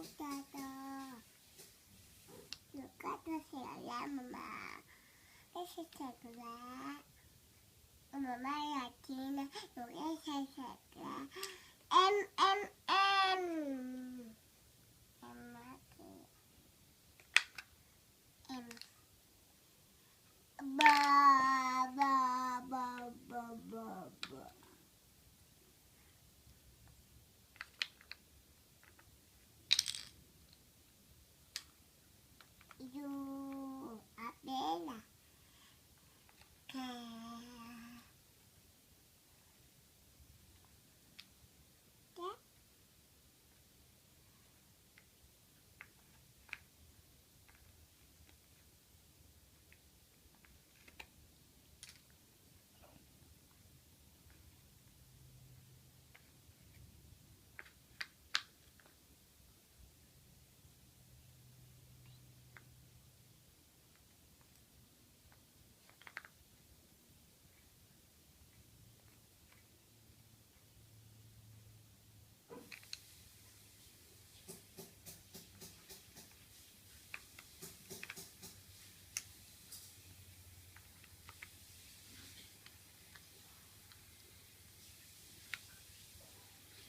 พูดต่อหนูก็จะเสียแล้วมาได้เสร็จแล้วมาอยากกินนะหนูได้เสร็จแล้วเอ็มมากินเอ็มบายูอัปเดตนะค่ะ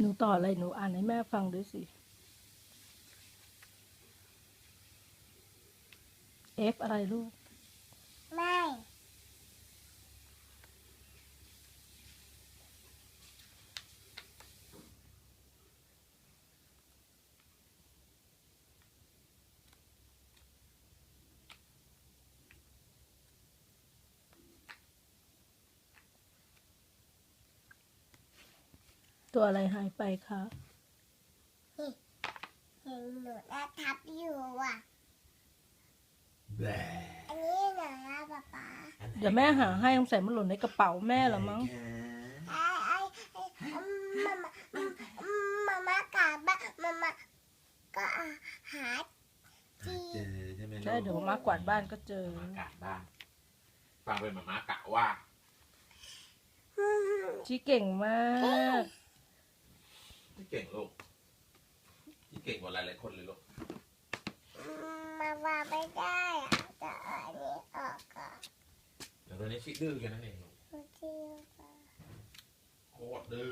หนูต่ออะไรหนูอ่านให้แม่ฟังด้วยสิ F อะไรลูกไม่ตัวอะไรหายไปคะเห็นหนูน่าทับอยู่อ่ะอันนี้หนูนะป๊าเดี๋ยวแม่หาให้สงสัยมันหล่นในกระเป๋าแม่เหรอมั้งมาม่ากลับบ้านมาก็หาเจอใช่ไหมลูก ใช่เดี๋ยวมากวาดบ้านก็เจอ มากาดบ้านฟังเป็นหมามากะว่า ชี้เก่งมาก ที่เก่งลูกที่เก่งกว่าหลายๆคนเลยลูก มาว่าไม่ได้อ่ะแต่อันนี้ออกก่อน เดี๋ยวตอนนี้ชิดื้อแค่นั้นเองลูก เที่ยว โคตรดื้อ